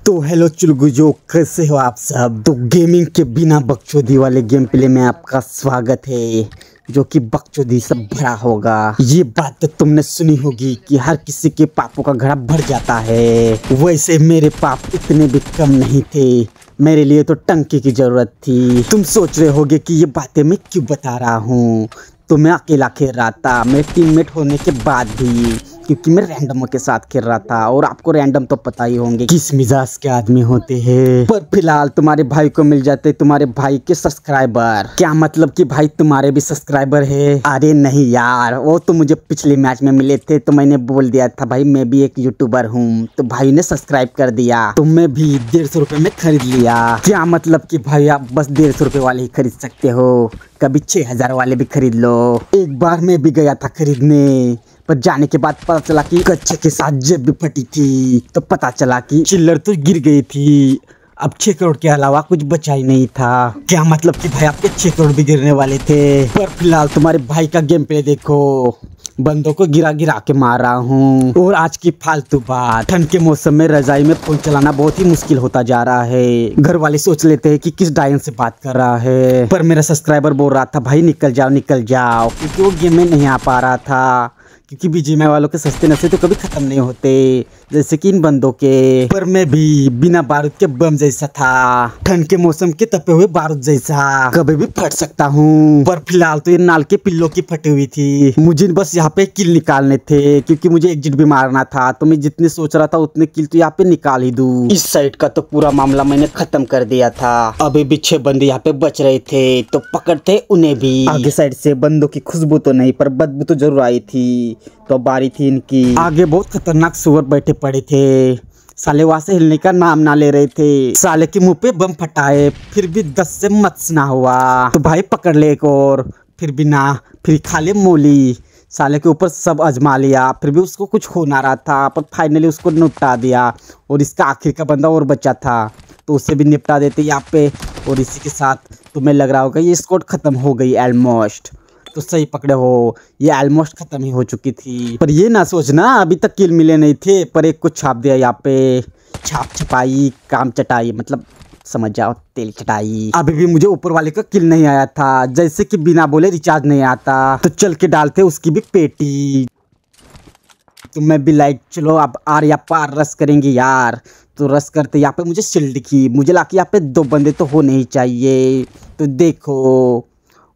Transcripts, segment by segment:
तो हेलो चुलगुजो, कैसे हो आप सब। तो गेमिंग के बिना बकचोदी वाले गेम प्ले में आपका स्वागत है, जो कि बकचोदी से भरा होगा। ये बात तो तुमने सुनी होगी कि हर किसी के पापों का घड़ा भर जाता है। वैसे मेरे पाप इतने भी कम नहीं थे, मेरे लिए तो टंकी की जरूरत थी। तुम सोच रहे होगे कि ये बातें मैं क्यों बता रहा हूँ। तो मैं अकेला खेल रहा था, मेरे टीममेट होने के बाद भी, क्योंकि मैं रैंडमों के साथ खेल रहा था। और आपको रैंडम तो पता ही होंगे किस मिजाज के आदमी होते हैं। पर फिलहाल तुम्हारे भाई को मिल जाते तुम्हारे भाई के सब्सक्राइबर। क्या मतलब कि भाई तुम्हारे भी सब्सक्राइबर है? अरे नहीं यार, वो तो मुझे पिछले मैच में मिले थे, तो मैंने बोल दिया था भाई मैं भी एक यूट्यूबर हूँ, तो भाई ने सब्सक्राइब कर दिया, तो मैं भी 150 रुपए में खरीद लिया। क्या मतलब कि भाई आप बस 150 रुपए वाले ही खरीद सकते हो, कभी 6000 वाले भी खरीद लो। एक बार मैं भी गया था खरीदने, पर जाने के बाद पता चला कि कच्चे के साथ जेब भी फटी थी। तो पता चला कि चिल्लर तो गिर गई थी, अब 6 करोड़ के अलावा कुछ बचा ही नहीं था। क्या मतलब कि भाई आपके 6 करोड़ भी गिरने वाले थे। पर फिलहाल तुम्हारे भाई का गेम प्ले देखो, बंदों को गिरा गिरा के मार रहा हूँ। और आज की फालतू बात, ठंड के मौसम में रजाई में फोन चलाना बहुत ही मुश्किल होता जा रहा है। घर वाले सोच लेते हैं कि किस डायन से बात कर रहा है, पर मेरा सब्सक्राइबर बोल रहा था भाई निकल जाओ, क्योंकि वो गेम में नहीं आ पा रहा था। क्योंकि बीजीएमआई वालों के सस्ते नशे तो कभी खत्म नहीं होते, जैसे कि इन बंदों के। पर मैं भी बिना बारूद के बम जैसा था, ठंड के मौसम के तपे हुए बारूद जैसा, कभी भी फट सकता हूँ। पर फिलहाल तो ये नाल के पिल्लों की फटी हुई थी। मुझे बस यहाँ पे किल निकालने थे, क्योंकि मुझे एग्जिट भी मारना था। तो मैं जितने सोच रहा था उतने किल तो यहाँ पे निकाल ही दूं। इस साइड का तो पूरा मामला मैंने खत्म कर दिया था। अभी भी 6 बंदे यहाँ पे बच रहे थे, तो पकड़ते उन्हें भी। आगे साइड से बंदों की खुशबू तो नहीं, पर बदबू तो जरूर आई थी, तो बारी थी इनकी। आगे बहुत खतरनाक सुअर बैठे पड़े थे, साले वहां से हिलने का नाम ना ले रहे थे। साले के मुंह पे बम फटाए, फिर भी 10 से मत्स ना हुआ। तो भाई पकड़ ले एक और, फिर भी ना, फिर खा ले मोली। साले के ऊपर सब आजमा लिया, फिर भी उसको कुछ हो ना रहा था, पर फाइनली उसको निपटा दिया। और इसका आखिर का बंदा और बचा था, तो उसे भी निपटा देते यहाँ पे। और इसी के साथ तुम्हें लग रहा होगा ये स्क्वाड खत्म हो गई ऑलमोस्ट। तो सही पकड़े हो, ये ऑलमोस्ट खत्म ही हो चुकी थी। पर ये ना सोचना अभी तक किल मिले नहीं थे, पर एक को छाप दिया यहाँ पे। छाप छपाई काम चटाई, मतलब समझ जाओ तेल चटाई। अभी भी मुझे ऊपर वाले का किल नहीं आया था, जैसे कि बिना बोले रिचार्ज नहीं आता, तो चल के डालते उसकी भी पेटी। तो मैं भी लाइक चलो अब आर या पार रस करेंगे यार। तो रस करते यहाँ पे मुझे शील्ड दिखी, मुझे लगा कि यहाँ पे 2 बंदे तो होने ही चाहिए। तो देखो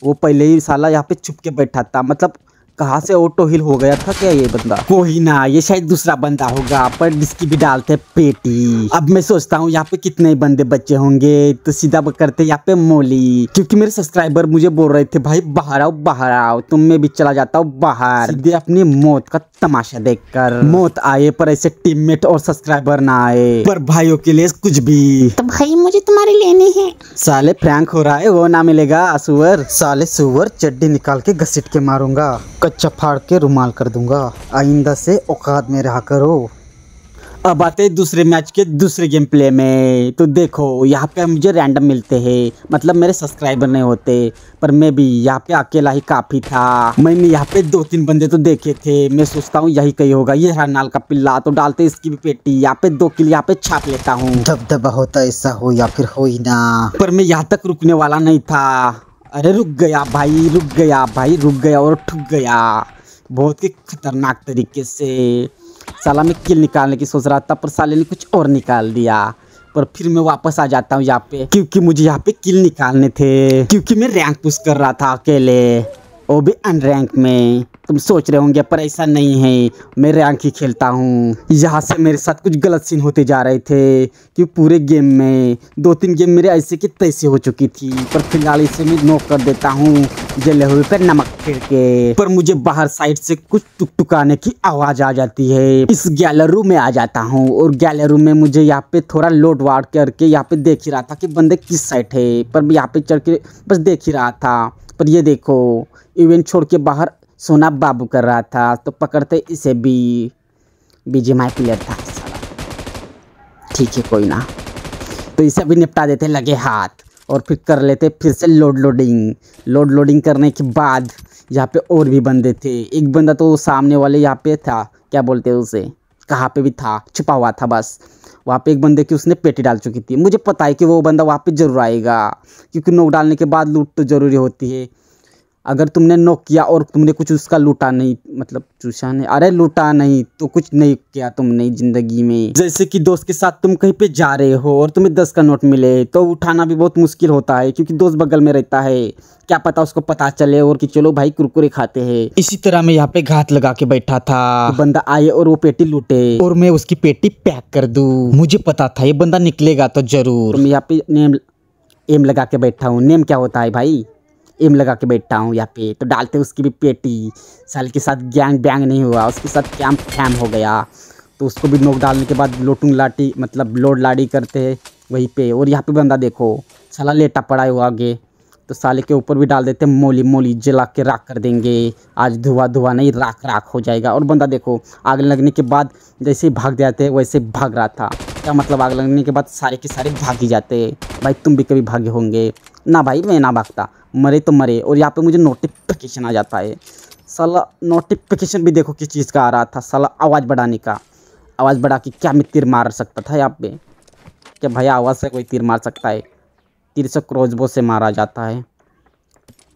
वो पहले ही साला यहाँ पे छुप के बैठा था, मतलब कहाँ से ऑटो हिल हो गया था क्या ये बंदा। कोई ना, ये शायद दूसरा बंदा होगा, पर जिसकी भी डालते पेटी। अब मैं सोचता हूँ यहाँ पे कितने बंदे बच्चे होंगे, तो सीधा करते यहाँ पे मोली। क्योंकि मेरे सब्सक्राइबर मुझे बोल रहे थे भाई बाहर आओ, तो मैं भी चला जाता हूँ बाहर, सीधे अपनी मौत का तमाशा देखकर। मौत आए पर ऐसे टीममेट और सब्सक्राइबर ना आए, पर भाइयों के लिए कुछ भी। तो भाई मुझे तुम्हारी लेनी है। साले प्रैंक हो रहा है, वो ना मिलेगा सुअर। साले सुअर चड्डी निकाल के घसीट के मारूंगा, कच्चा फाड़ के रुमाल कर दूंगा। आइंदा से औकात में रहा करो। अब आते दूसरे मैच के दूसरे गेम प्ले में। तो देखो यहाँ पे मुझे रैंडम मिलते हैं, मतलब मेरे सब्सक्राइबर नहीं होते, पर मैं भी यहाँ पे अकेला ही काफ़ी था। मैंने यहाँ पे 2-3 बंदे तो देखे थे, मैं सोचता हूँ यही कहीं होगा। ये हर नाल का पिल्ला, तो डालते इसकी भी पेटी। यहाँ पे 2 किल यहाँ पे छाप लेता हूँ। दबदबा होता ऐसा हो या फिर हो ही ना, पर मैं यहाँ तक रुकने वाला नहीं था। अरे रुक गया और ठुक गया बहुत ही खतरनाक तरीके से। साला मैं किल निकालने की सोच रहा था, पर साले ने कुछ और निकाल दिया। पर फिर मैं वापस आ जाता हूँ यहाँ पे, क्योंकि मुझे यहाँ पे किल निकालने थे, क्योंकि मैं रैंक पुश कर रहा था अकेले, वो भी अनरैंक में। तुम सोच रहे होंगे पर ऐसा नहीं है, मैं रैंक ही खेलता हूँ। यहाँ से मेरे साथ कुछ गलत सीन होते जा रहे थे, कि पूरे गेम में 2-3 गेम मेरे ऐसे की तैसे हो चुकी थी। पर फिलहाल इसे मैं नॉक कर देता हूँ जले हुए पे नमक फेर के। पर मुझे बाहर साइड से कुछ टुकटुकाने की आवाज आ जाती है। इस गैलरी में आ जाता हूँ, और गैलरी में मुझे यहाँ पे थोड़ा लोड वार्ड करके यहाँ पे देख ही रहा था कि बंदे किस साइड है। पर मैं यहाँ पे चढ़ के बस देख ही रहा था। पर ये देखो इवेंट छोड़ के बाहर सोना बाबू कर रहा था, तो पकड़ते इसे भी। बीजीएमआई प्लेयर था साला, ठीक है कोई ना। तो इसे भी निपटा देते लगे हाथ, और फिर कर लेते फिर से लोडिंग करने के बाद यहाँ पे और भी बंदे थे। एक बंदा तो सामने वाले यहाँ पे था, क्या बोलते हैं उसे, कहाँ पे भी था, छुपा हुआ था बस। वहाँ पे एक बंदे की उसने पेटी डाल चुकी थी। मुझे पता है कि वो बंदा वहाँ पे ज़रूर आएगा, क्योंकि नोक डालने के बाद लूट तो ज़रूरी होती है। अगर तुमने नोक किया और तुमने कुछ उसका लूटा नहीं, मतलब चूसा नहीं, अरे लूटा नहीं तो कुछ नहीं किया तुमने ज़िंदगी में। जैसे कि दोस्त के साथ तुम कहीं पे जा रहे हो और तुम्हें 10 का नोट मिले तो उठाना भी बहुत मुश्किल होता है, क्योंकि दोस्त बगल में रहता है, क्या पता उसको पता चले और कि चलो भाई कुरकुरे खाते हैं। इसी तरह मैं यहाँ पे घात लगा के बैठा था, तो बंदा आए और वो पेटी लूटे और मैं उसकी पेटी पैक कर दूँ। मुझे पता था ये बंदा निकलेगा तो जरूर। मैं यहाँ पे एम लगा के बैठा हूँ। नेम क्या होता है भाई, एम लगा के बैठा हूँ यहाँ पे। तो डालते उसकी भी पेटी, साल के साथ गैंग बैंग नहीं हुआ, उसके साथ कैम्प फैम हो गया। तो उसको भी नोक डालने के बाद लोटूंग लाठी मतलब लोड लाड़ी करते हैं वहीं पे। और यहाँ पे बंदा देखो साला लेटा पड़ा है वो आगे, तो साले के ऊपर भी डाल देते मोली मोली, जला के राख कर देंगे। आज धुआं धुआं नहीं राख राख हो जाएगा। और बंदा देखो आग लगने के बाद जैसे ही भाग जाते हैं वैसे भाग रहा था। क्या मतलब आग लगने के बाद सारे के सारे भाग ही जाते हैं। भाई तुम भी कभी भागे होंगे ना भाई, मैं ना भागता, मरे तो मरे। और यहाँ पे मुझे नोटिफिकेशन आ जाता है। साला नोटिफिकेशन भी देखो किस चीज़ का आ रहा था, साला आवाज़ बढ़ाने का। आवाज़ बढ़ा के क्या मैं तीर मार सकता था यहाँ पे? क्या भाई आवाज़ से कोई तीर मार सकता है? तीर से क्रोजबो से मारा जाता है।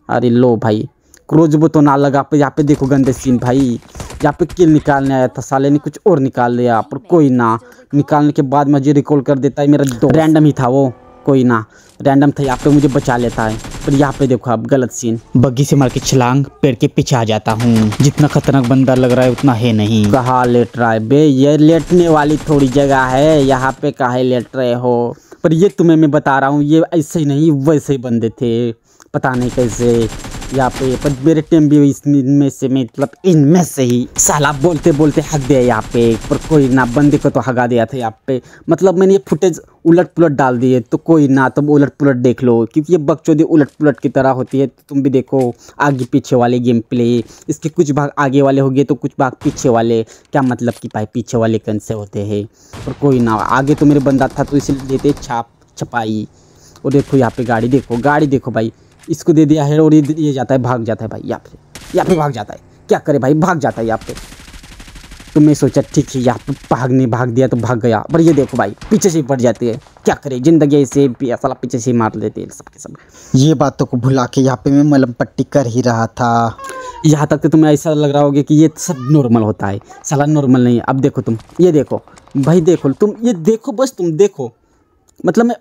अरे लो भाई, क्रोजबो तो ना लगा पे। यहाँ पे देखो गंदे सीन भाई, यहाँ पे किल निकालने आया था साले ने कुछ और निकाल लिया, पर कोई ना। निकालने के बाद मुझे रिकॉल कर देता है मेरा दोस्त। रैंडम ही था वो, कोई ना, रैंडम था। यहाँ पे मुझे बचा लेता है। पर यहाँ पे देखो अब गलत सीन, बग्गी से मार के छलांग पेड़ के पीछे आ जाता हूँ। जितना खतरनाक बंदा लग रहा है उतना है नहीं। कहाँ लेट रहा है बे, ये लेटने वाली थोड़ी जगह है, यहाँ पे काहे लेट रहे हो? पर ये तुम्हें मैं बता रहा हूँ, ये ऐसे ही नहीं वैसे ही बंदे थे, पता नहीं कैसे यहाँ पे। पर मेरे टीम भी इनमें से, मतलब इनमें से ही साला बोलते बोलते हक दिया यहाँ पे। पर कोई ना, बंदे को तो हगा दिया था यहाँ पे। मतलब मैंने ये फुटेज उलट पुलट डाल दिए, तो कोई ना, तुम उलट पुलट देख लो, क्योंकि ये बकचोदी उलट पुलट की तरह होती है। तो तुम भी देखो आगे पीछे वाले गेम प्ले, इसके कुछ भाग आगे वाले हो गए तो कुछ भाग पीछे वाले। क्या मतलब कि भाई पीछे वाले कौन से होते हैं? पर कोई ना, आगे तो मेरे बंदा था तो इसलिए देते छपाई। और देखो यहाँ पे गाड़ी देखो, गाड़ी देखो भाई, इसको दे दिया है और ये जाता है, भाग जाता है भाई। यहाँ पे भाग जाता है, क्या करे भाई, भाग जाता है यहाँ पे। तो मैं सोचा ठीक है यहाँ पे भाग दिया तो भाग गया। पर ये देखो भाई पीछे से ही पड़ जाती है, क्या करे, जिंदगी ऐसे साला पीछे से ही मार लेते हैं सबके सब। ये बातों को भुला के यहाँ पे मैं मलम पट्टी कर ही रहा था। यहाँ तक तो तुम्हें ऐसा लग रहा होगा कि ये सब नॉर्मल होता है, साला नॉर्मल नहीं। अब देखो तुम, ये देखो भाई, देखो तुम, ये देखो बस तुम देखो। मतलब मैं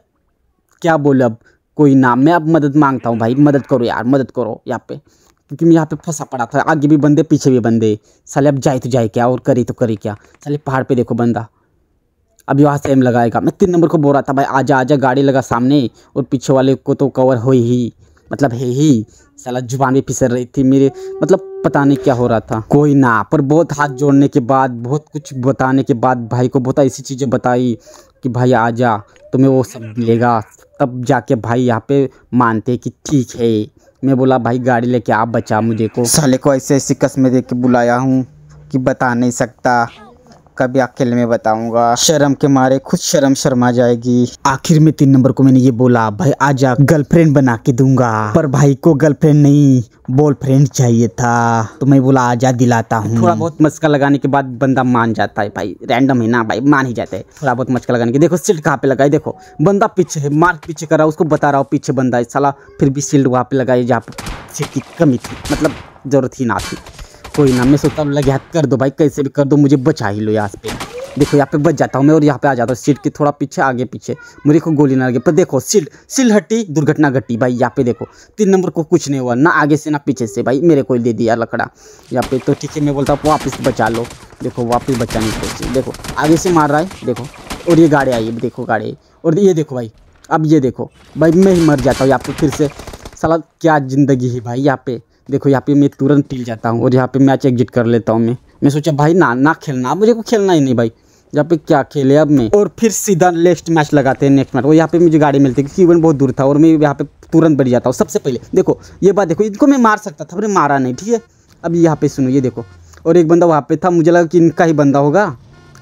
क्या बोलूं अब, कोई ना, मैं अब मदद मांगता हूँ भाई, मदद करो यार, मदद करो यहाँ पे, क्योंकि मैं यहाँ पे फंसा पड़ा था। आगे भी बंदे पीछे भी बंदे, साले अब जाए तो जाए क्या और करे तो करे क्या? साले पहाड़ पे देखो बंदा, अब यहाँ से एम लगाएगा। मैं 3 नंबर को बोल रहा था भाई आजा आजा, गाड़ी लगा सामने, और पीछे वाले को तो कवर हो ही, मतलब है ही। साला जुबान भी फिसल रही थी मेरे, मतलब पता नहीं क्या हो रहा था। कोई ना, पर बहुत हाथ जोड़ने के बाद, बहुत कुछ बताने के बाद भाई को बहुत ऐसी चीज़ें बताई कि भाई आजा तुम्हें वो सब मिलेगा, तब जाके भाई यहाँ पे मानते कि ठीक है। मैं बोला भाई गाड़ी लेके आप बचा मुझे को। साले को ऐसे ऐसी कसमें दे के बुलाया हूँ कि बता नहीं सकता, कभी अकेले में बताऊंगा। शर्म के मारे खुद शर्मा जाएगी। आखिर में 3 नंबर को मैंने ये बोला भाई आजा, गर्लफ्रेंड बना के दूंगा। पर भाई को गर्लफ्रेंड नहीं बॉयफ्रेंड चाहिए था, तो मैं बोला आजा दिलाता हूँ। थोड़ा बहुत मस्का लगाने के बाद बंदा मान जाता है भाई, रैंडम है ना भाई, मान ही जाते हैं थोड़ा बहुत मस्का लगाने के। देखो शील्ड कहाँ पे लगाई, देखो बंदा पीछे है, मार्क पीछे कर रहा, उसको बता रहा हूँ पीछे बंदा है साला, फिर भी शील्ड वहाँ पे लगाई जहाँ पे शील्ड की कमी थी, मतलब जरूरत ही ना थी। कोई ना, मैं सोचता हूँ लगे हाथ कर दो भाई, कैसे भी कर दो, मुझे बचा ही लो यहाँ पे। देखो यहाँ पे बच जाता हूँ मैं और यहाँ पे आ जाता हूँ सीट के थोड़ा पीछे, आगे पीछे मेरे को गोली ना लगे। पर देखो सील हटी, दुर्घटना घटी भाई। यहाँ पे देखो 3 नंबर को कुछ नहीं हुआ, ना आगे से ना पीछे से भाई, मेरे को दे दिया लकड़ा यहाँ पे। तो ठीक है, मैं बोलता हूँ वापस बचा लो। देखो वापस बचाने की कोशिश, देखो आगे से मार रहा है देखो, और ये गाड़ी आई, देखो गाड़ी, और ये देखो भाई, अब ये देखो भाई मैं ही मर जाता हूँ यहाँ पे फिर से। साला क्या ज़िंदगी है भाई यहाँ पे। देखो यहाँ पे मैं तुरंत टिल जाता हूँ और यहाँ पे मैच एग्जिट कर लेता हूँ। मैं सोचा भाई ना खेलना, मुझे को खेलना ही नहीं भाई, यहाँ पे क्या खेले अब मैं। और फिर सीधा नेक्स्ट मैच लगाते हैं, नेक्स्ट मैच। और यहाँ पे मुझे गाड़ी मिलती है क्योंकि इवेंट बहुत दूर था और मैं यहाँ पे तुरंत बढ़ जाता हूँ सबसे पहले। देखो ये बात देखो, इनको मैं मार सकता था पर मारा नहीं, ठीक है। अब यहाँ पे सुनो, ये देखो, और एक बंदा वहाँ पे था, मुझे लगा कि इनका ही बंदा होगा।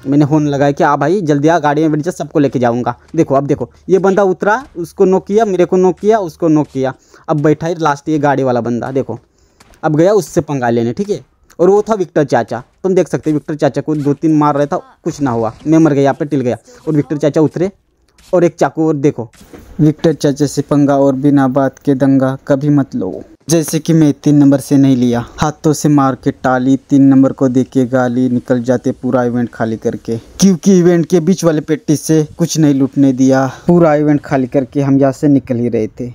मैंने हॉर्न लगाया कि आ भाई जल्दी आ, गाड़ी में बैठ जा, सबको लेके जाऊँगा। देखो अब देखो, ये बंदा उतरा, उसको नॉक किया, मेरे को नॉक किया, उसको नॉक किया। अब बैठा है लास्ट ये गाड़ी वाला बंदा, देखो अब गया उससे पंगा लेने, ठीक है। और वो था विक्टर चाचा। तुम देख सकते हो विक्टर चाचा को 2-3 मार रहा था, कुछ ना हुआ, मैं मर गया, यहाँ पे टिल गया। और विक्टर चाचा उतरे और एक चाकू, और देखो विक्टर चाचा से पंगा और बिना बात के दंगा कभी मत लो। जैसे कि मैं 3 नंबर से नहीं लिया, हाथों से मार के टाली, 3 नंबर को देख के गाली, निकल जाते पूरा इवेंट खाली करके। क्योंकि इवेंट के बीच वाले पेटी से कुछ नहीं लूटने दिया। पूरा इवेंट खाली करके हम यहाँ से निकल ही रहे थे।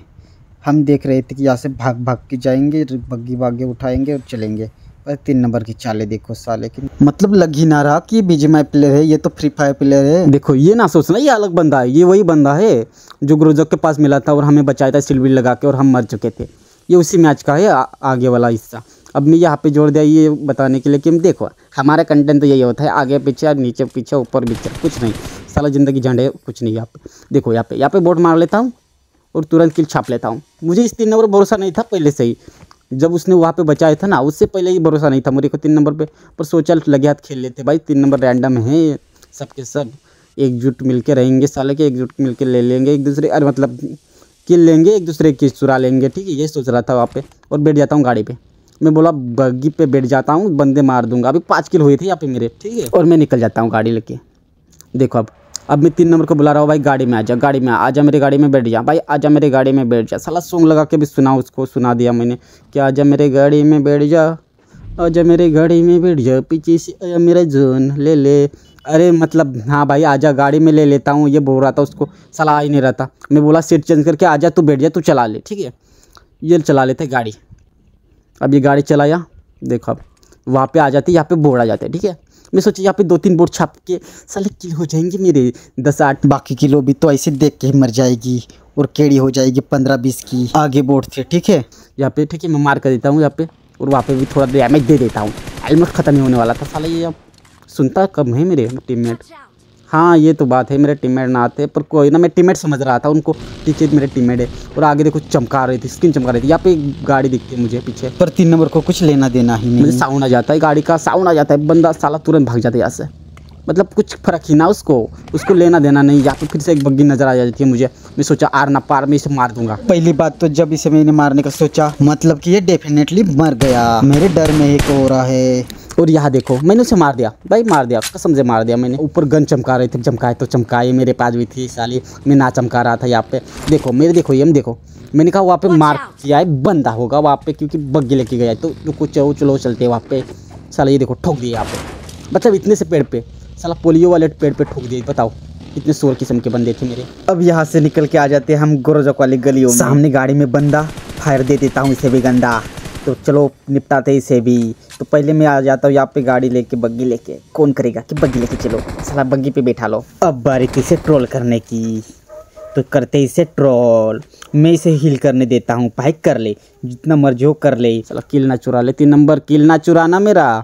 हम देख रहे थे कि यहाँ से भाग भाग के जाएंगे, बग्गी बागे उठाएंगे और चलेंगे। पर 3 नंबर की चालें देखो साले की, मतलब लग ही ना रहा कि ये बीजीएमआई प्लेयर है, ये तो फ्री फायर प्लेयर है। देखो ये ना सोचना ये अलग बंदा है, ये वही बंदा है जो ग्रोजक के पास मिला था और हमें बचाया था सिल्विल लगा के और हम मर चुके थे। ये उसी मैच का है आगे वाला हिस्सा। अब मैं यहाँ पे जोड़ दिया ये बताने के लिए कि देखो हमारा कंटेंट तो यही होता है, आगे पीछे नीचे पीछे ऊपर नीचे, कुछ नहीं, साला ज़िंदगी झंडे कुछ नहीं। यहाँ पे देखो, यहाँ पे बोट मार लेता हूँ और तुरंत किल छाप लेता हूँ। मुझे इस 3 नंबर पर भरोसा नहीं था पहले से ही, जब उसने वहाँ पे बचाया था ना, उससे पहले ही भरोसा नहीं था मेरे को 3 नंबर पे। पर सोचा लगे हाथ खेल लेते भाई, 3 नंबर रैंडम है, सबके सब एकजुट मिलके रहेंगे साले के, एकजुट मिलके ले लेंगे एक दूसरे, अरे मतलब किल लेंगे, एक दूसरे की चुरा लेंगे, ठीक है। ये सोच रहा था वहाँ पे, और बैठ जाता हूँ गाड़ी पे। मैं बोला बग्गी पे बैठ जाता हूँ, बंदे मार दूंगा। अभी 5 किल हुए थे यहाँ पे मेरे, ठीक है, और मैं निकल जाता हूँ गाड़ी लेके। देखो अब मैं 3 नंबर को बुला रहा हूँ, भाई गाड़ी में आजा, गाड़ी में आजा, मेरे गाड़ी में बैठ जा भाई, आजा मेरे गाड़ी में बैठ जा। साला सॉन्ग लगा के भी सुना, उसको सुना दिया मैंने कि आजा मेरे गाड़ी में बैठ जा, आजा मेरे गाड़ी में बैठ जा, पीछे से आया मेरा जोन ले ले। अरे मतलब हाँ भाई आजा गाड़ी में ले लेता हूँ, ये बोल रहा था उसको, साला आ ही नहीं रहता। मैं बोला सीट चेंज करके आजा, तू बैठ जा, तू चला ले, ठीक है। ये चला लेते गाड़ी। अब ये गाड़ी चलाया, देखो अब वहाँ पे आ जाती, यहाँ पे बोर्ड आ जाते, ठीक है। मैं सोचा यहाँ पे 2-3 बोर्ड छाप के साले किल हो जाएंगे मेरे 10-8। बाकी किलो भी तो ऐसे देख के ही मर जाएगी और केड़ी हो जाएगी 15-20 की। आगे बोर्ड थे, ठीक है, यहाँ पे, ठीक है, मैं मार कर देता हूँ यहाँ पे, और वहाँ पे भी थोड़ा डैमेज दे देता हूँ। हेलमेट ख़त्म ही होने वाला था साला, ये अब सुनता कम है मेरे टीममेट। हाँ ये तो बात है, मेरे टीममेट ना आते, पर कोई ना, मैं टीममेट समझ रहा था उनको, ठीक है मेरे टीममेट है। और आगे देखो चमका रही थी, स्किन चमका रही थी। यहाँ पे गाड़ी दिखती है मुझे पीछे, पर 3 नंबर को कुछ लेना देना ही नहीं। मुझे साउंड आ जाता है, गाड़ी का साउंड आ जाता है, बंदा साला तुरंत भाग जाता है यहाँ से। मतलब कुछ फर्क ही ना, उसको लेना देना नहीं। यहाँ पे फिर से एक बग्गी नज़र आ जाती है मुझे। मैं सोचा आर ना पार में इसे मार दूंगा। पहली बात तो जब इसे मैंने मारने का सोचा, मतलब कि ये डेफिनेटली मर गया, मेरे डर में एक हो रहा है। और यहाँ देखो मैंने उसे मार दिया भाई, मार दिया, कसम से मार दिया मैंने। ऊपर गन चमका रहे थे, चमकाए तो चमकाए, मेरे पास भी थी साली, मैं ना चमका रहा था। यहाँ पे देखो मेरे, देखो ये देखो, मैंने कहा वहाँ पे मार किया है, बंदा होगा वहाँ पे, क्योंकि बग्गी लेके गया है। तो रुको चलो चलते वहाँ पे। साला ये देखो ठोक दिए यहाँ पे, मतलब इतने से पेड़ पे, साला पोलियो वाले पेड़ पे ठोक दिए। बताओ कितने शोर किस्म के बंदे थे मेरे। अब यहाँ से निकल के आ जाते हम गोरोजक वाली गलियों में। सामने गाड़ी में बंदा, फायर दे देता हूँ इसे भी गंदा। तो चलो निपटाते इसे भी। तो पहले मैं आ जाता हूँ यहाँ पे गाड़ी लेके, बग्गी लेके। कौन करेगा कि बग्गी लेके चलो, साला बग्गी पे बैठा लो। अब बारी इसे ट्रोल करने की, तो करते इसे ट्रोल। मैं इसे हील करने देता हूँ, भाई कर ले जितना मर्जी हो कर ले। साला किल ना चुरा ले, 3 नंबर किल ना चुराना मेरा।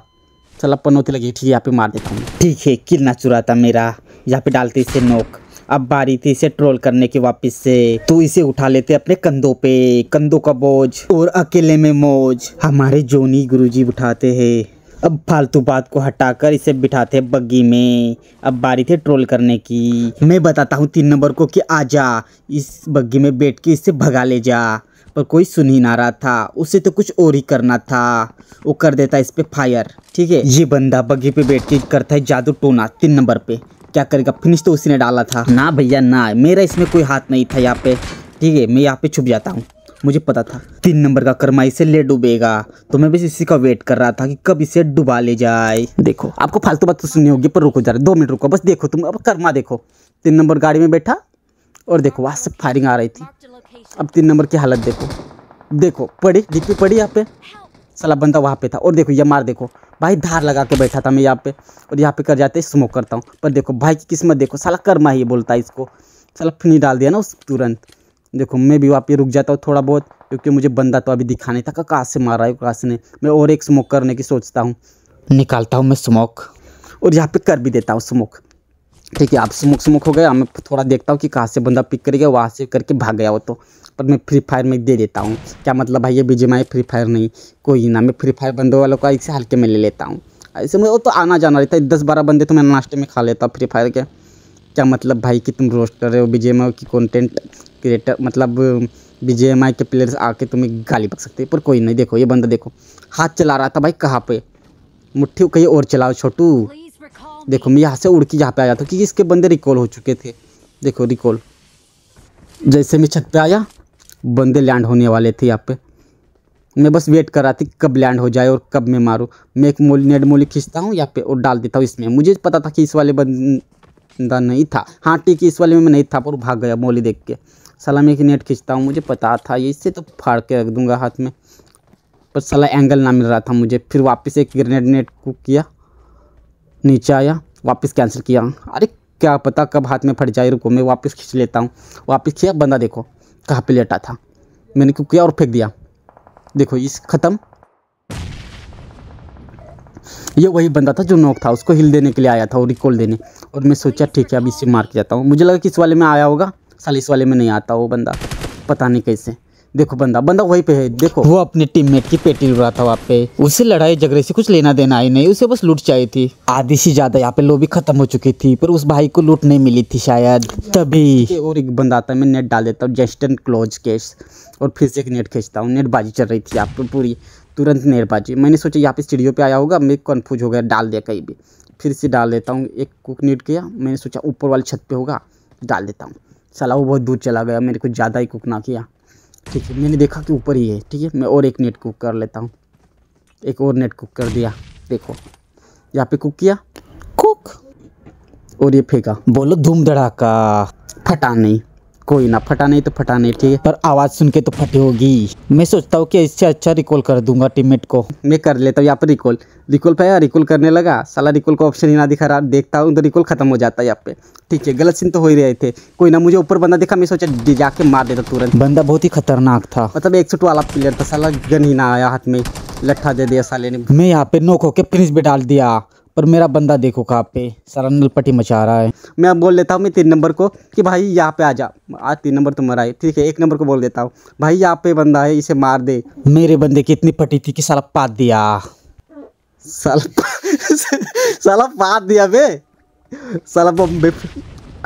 साला पनौती लगी, ठीक है यहाँ पे मार देता हूँ। ठीक है किल ना चुराता मेरा, यहाँ पे डालते इसे नोक। अब बारी थी इसे ट्रोल करने की वापस से। तो इसे उठा लेते अपने कंधों पे, कंधों का बोझ और अकेले में मौज हमारे जोनी गुरुजी उठाते हैं। अब फालतू बात को हटाकर इसे बिठाते हैं बग्गी में। अब बारी थी ट्रोल करने की। मैं बताता हूँ 3 नंबर को कि आजा इस बग्गी में बैठ के इससे भगा ले जा, पर कोई सुन ही ना रहा था। उसे तो कुछ और ही करना था, वो कर देता इस पे फायर, ठीक है। ये बंदा बग्गी पे बैठ के करता है जादू टोना 3 नंबर पे। क्या करेगा, फिनिश तो उसी ने डाला था ना भैया ना, मेरा इसमें कोई हाथ नहीं था यहाँ पे, ठीक है। मैं यहाँ पे छुप जाता हूँ, मुझे पता था 3 नंबर का कर्मा इसे ले डूबेगा। तो मैं बस इसी का वेट कर रहा था कि कब इसे डुबा ले जाए। देखो आपको फालतू बात तो सुननी होगी, पर रुको जरा 2 मिनट रुको, बस देखो तुम अब कर्मा देखो। 3 नंबर गाड़ी में बैठा और देखो वहाँ से फायरिंग आ रही थी। अब 3 नंबर की हालत देखो, देखो पड़ी डीपी पड़ी यहाँ पे, साला बंदा वहाँ पे था। और देखो ये मार, देखो भाई धार लगा के बैठा था मैं यहाँ पे, और यहाँ पे कर जाते स्मोक करता हूँ। पर देखो भाई की किस्मत देखो, साला कर्मा ही बोलता है इसको, साला फिनी डाल दिया ना उस तुरंत। देखो मैं भी वहाँ पे रुक जाता हूँ थोड़ा बहुत, क्योंकि मुझे बंदा तो अभी दिखा नहीं था कहाँ से मारा है कहाँ से नहीं। मैं और एक स्मोक करने की सोचता हूँ, निकालता हूँ मैं स्मोक और यहाँ पे कर भी देता हूँ स्मोक, ठीक है। आप स्मोक हो गया, मैं थोड़ा देखता हूँ कि कहाँ से बंदा पिक करेगा, वहाँ से करके भाग गया वो तो। पर मैं फ्री फायर में दे देता हूँ, क्या मतलब भाई ये बीजीएमआई फ्री फायर नहीं कोई ना, मैं फ्री फायर बंदों वालों का ऐसे हल्के में ले लेता हूँ। ऐसे में वो तो आना जाना रहता है, 10-12 बंदे तो मैं नाश्ते में खा लेता हूँ फ्री फायर के। क्या मतलब भाई कि तुम रोस्ट कर रहे हो बीजीएमआई की कंटेंट क्रिएटर, मतलब बीजीएमआई के प्लेयर्स आके तुम्हें गाली बक सकते हैं, पर कोई नहीं। देखो ये बंदा देखो हाथ चला रहा था भाई कहाँ पे, मुट्ठी कहीं और चलाओ छोटू। देखो मैं यहाँ से उड़ के यहाँ पे आया था क्योंकि इसके बंदे रिकॉल हो चुके थे। देखो रिकॉल, जैसे मैं छत पे आया बंदे लैंड होने वाले थे यहाँ पे। मैं बस वेट कर रहा था कब लैंड हो जाए और कब मैं मारूँ। मैं एक नेट मोली खींचता हूँ यहाँ पे और डाल देता हूँ इसमें। मुझे पता था कि इस वाले बंदा नहीं था। हाँ ठीक है, इस वाले में मैं नहीं था पर भाग गया मोली देख के। साला मैं एक नेट खींचता हूँ, मुझे पता था ये इससे तो फाड़ के रख दूंगा हाथ में, पर साला एंगल ना मिल रहा था मुझे। फिर वापस एक ग्रेनेड नेट को किया, नीचे आया, वापस कैंसिल किया। अरे क्या पता कब हाथ में फट जाए, रुको मैं वापस खींच लेता हूँ। वापस किया, बंदा देखो कहाँ पे लेटा था। मैंने क्यों किया और फेंक दिया। देखो इस ख़त्म। ये वही बंदा था जो नॉक था, उसको हिल देने के लिए आया था और रिकॉल देने। और मैं सोचा ठीक है अब इससे मार के जाता हूँ। मुझे लगा कि इस वाले में आया होगा, साले इस वाले में नहीं आता वो बंदा, पता नहीं कैसे। देखो बंदा वहीं पे है। देखो वो अपने टीममेट की पेटी उड़ा था वहाँ पे। उसे लड़ाई झगड़े से कुछ लेना देना ही नहीं, उसे बस लूट चाहिए थी। आधी से ज़्यादा यहाँ पे लॉबी खत्म हो चुकी थी पर उस भाई को लूट नहीं मिली थी शायद, तभी। और एक बंदा आता है, मैं नेट डाल देता हूँ जस्ट एंड क्लोज केस और फिर से एक नेट खींचता हूँ। नेटबाजी चल रही थी यहाँ पे पूरी, तुरंत नेटबाजी। मैंने सोचा यहाँ पे सीढ़ियों पे आया होगा, मैं कन्फ्यूज हो गया, डाल दिया कहीं भी। फिर से डाल देता हूँ, एक कुक नेट किया, मैंने सोचा ऊपर वाली छत पे होगा, डाल देता हूँ। साला वो बहुत दूर चला गया, मेरे को ज़्यादा ही कुक ना किया। ठीक है, मैंने देखा कि ऊपर ही है। ठीक है, मैं और एक नेट कुक कर लेता हूँ। एक और नेट कुक कर दिया। देखो यहाँ पे कुक किया, कुक, और ये फेंका। बोलो धूम धड़ाका, फटा नहीं, कोई ना, फटा नहीं तो फटा नहीं, ठीक है, पर आवाज़ सुन के तो फटी होगी। मैं सोचता हूँ कि इससे अच्छा रिकॉल कर दूंगा टीममेट को। मैं कर लेता हूँ यहाँ पर रिकॉल पे आया, रिकॉल करने लगा, साला रिकॉल का ऑप्शन ही ना दिखा रहा। देखता हूँ तो रिकॉल खत्म हो जाता है यहाँ पे। ठीक है, गलत सीन तो हो ही रहे थे। कोई ना, मुझे ऊपर बंदा देखा, मैं सोचा जाके मार देता तुरंत। बंदा बहुत ही खतरनाक था, मतलब 100 वाला प्लेयर था। साला गन ही ना आया हाथ में, लट्ठा दे दिया साले ने। मैं यहाँ पे नोक होके फिनिश भी डाल दिया, पर मेरा बंदा देखो कहाँ पे सारा नलपटी मचा रहा है। मैं अब बोल देता हूँ मैं 3 नंबर को कि भाई यहाँ पे आ जा। आज 3 नंबर तुम्हारा है, ठीक है। 1 नंबर को बोल देता हूँ भाई यहाँ पे बंदा है, इसे मार दे। मेरे बंदे की इतनी पटी थी कि साला पात दिया, साला पात दिया बे, साला बम्बे।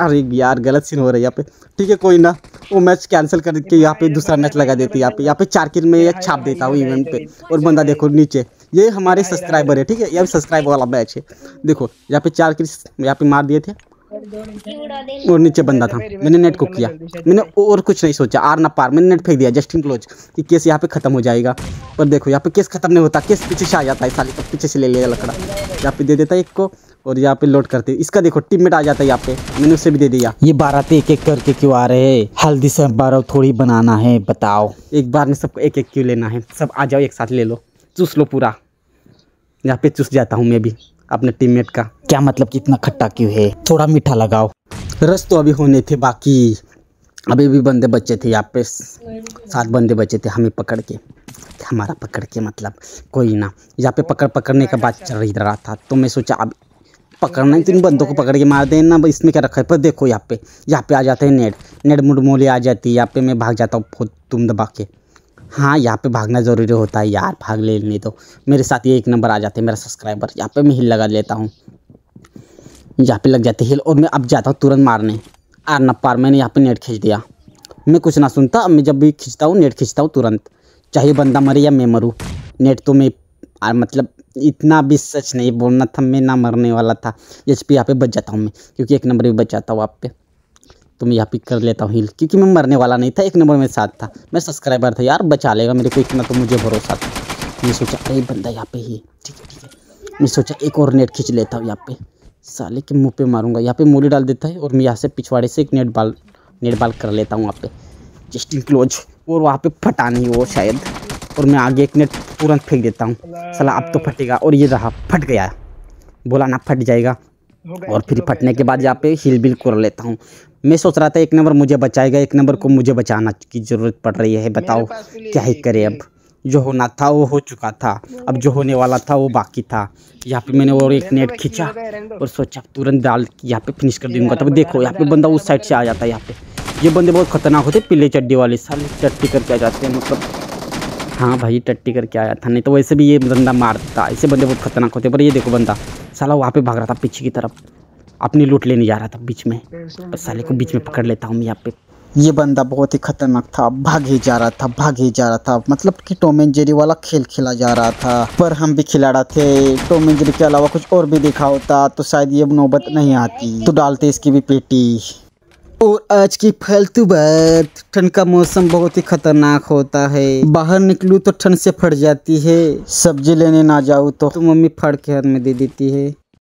अरे यार गलत सीन हो रहा है यहाँ पे। ठीक है कोई ना, वो मैच कैंसिल करके यहाँ पे दूसरा मैच लगा देती है। यहाँ पे 4 किल में एक छाप देता हूँ इवेंट पे। और बंदा देखो नीचे, ये हमारे सब्सक्राइबर है, ठीक है, ये सब्सक्राइबर वाला मैच है। देखो यहाँ पे 4 किल यहाँ पे मार दिए थे और नीचे बंदा था। मैंने नेट को किया, मैंने और कुछ नहीं सोचा, आर ना पार, मैंने नेट फेंक दिया जस्ट इन क्लोज कि केस यहाँ पे खत्म हो जाएगा। पर देखो यहाँ पे केस खत्म नहीं होता, केस पीछे से आ जाता है, साले तो पीछे से ले लिया लकड़ा। यहाँ पे दे देता है एक को और यहाँ पे लोड करते। इसका देखो टीममेट आ जाता है यहाँ पे, मैंने उसे भी दे दिया। ये 12 एक करके क्यों आ रहे हैं? हल्दी से 12 थोड़ी बनाना है, बताओ। एक बार में सबको एक क्यों लेना है? सब आ जाओ एक साथ ले लो, चूस लो पूरा। यहाँ पे चूस जाता हूँ मैं भी अपने टीममेट का। क्या मतलब कि इतना खट्टा क्यों है? थोड़ा मीठा लगाओ। रस तो अभी होने थे बाकी, अभी भी बंदे बचे थे यहाँ पे, 7 बंदे बचे थे हमें पकड़ के। हमारा पकड़ के मतलब कोई ना, यहाँ पे पकड़ने का बात चल रहा था। तो मैं सोचा अब पकड़ना ही, 3 बंदों को पकड़ के मार देना, इसमें क्या रखा है। पर देखो यहाँ पे आ जाते हैं नेट मुड़मोली आ जाती है। यहाँ पे मैं भाग जाता हूँ तुम दबा के। हाँ यहाँ पे भागना ज़रूरी होता है यार, भाग ले नहीं तो मेरे साथ ये 1 नंबर आ जाते हैं मेरा सब्सक्राइबर। यहाँ पे मैं हिल लगा लेता हूँ, यहाँ पे लग जाते हिल और मैं अब जाता हूँ तुरंत मारने। आर न पार, मैंने यहाँ पे नेट खींच दिया। मैं कुछ ना सुनता, अब मैं जब भी खींचता हूँ नेट खींचता हूँ तुरंत, चाहे बंदा मरे या मैं मरूँ। नेट तो मैं मतलब इतना भी सच नहीं बोलना था, मैं ना मरने वाला था। HP यहाँ पे बच जाता हूँ मैं, क्योंकि 1 नंबर भी बच जाता हूँ आप पे। तो मैं यहाँ पे कर लेता हूँ हिल, क्योंकि मैं मरने वाला नहीं था। 1 नंबर में साथ था, मैं सब्सक्राइबर था यार, बचा लेगा मेरे को, इतना तो मुझे भरोसा था। मैं सोचा अरे बंदा यहाँ पे ही, ठीक है। मैं सोचा एक और नेट खींच लेता हूँ यहाँ पे, साले के मुंह पे मारूंगा। यहाँ पे मोली डाल देता है और मैं यहाँ से पिछवाड़े से एक नेट बाल कर लेता हूँ वहाँ पे जस्ट इन क्लोज, और वहाँ पे फटा नहीं वो शायद। और मैं आगे एक नेट तुरंत फेंक देता हूँ, साला अब तो फटेगा। और ये रहा, फट गया, बोला ना फट जाएगा। और फिर फटने के बाद यहाँ पे हिल बिल कर लेता हूँ। मैं सोच रहा था 1 नंबर मुझे बचाएगा, 1 नंबर को मुझे बचाना की ज़रूरत पड़ रही है। बताओ क्या ही करे, अब जो होना था वो हो चुका था, अब जो होने वाला था वो बाकी था। यहाँ पे मैंने और एक नेट खींचा और सोचा तुरंत डाल यहाँ पे फिनिश कर दूंगा। तब देखो यहाँ पे बंदा उस साइड से आ जाता है। यहाँ पे ये बंदे बहुत खतरनाक होते, पीले चड्डी वाले, साले टट्टी करके आ जाते हैं। मतलब हाँ भाई टट्टी करके आया था, नहीं तो वैसे भी ये बंदा मारता। ऐसे बंदे बहुत खतरनाक होते। पर ये देखो बंदा साला वहाँ पे भाग रहा था पीछे की तरफ, अपनी लूट लेने जा रहा था बीच में। बस साले को बीच में पकड़ लेता हूँ मैं यहाँ पे। ये बंदा बहुत ही खतरनाक था, भागे जा रहा था, मतलब कि टॉम एंड जेरी वाला खेल खेला जा रहा था। पर हम भी खिलाड़ा थे, टॉम एंड जेरी के अलावा कुछ और भी देखा होता तो शायद ये नौबत नहीं आती। तो डालते इसकी भी पेटी। और आज की फालतू बात, ठंड का मौसम बहुत ही खतरनाक होता है। बाहर निकलूं तो ठंड से फट जाती है, सब्जी लेने ना जाऊं तो मम्मी फाड़ के हाथ में दे देती है।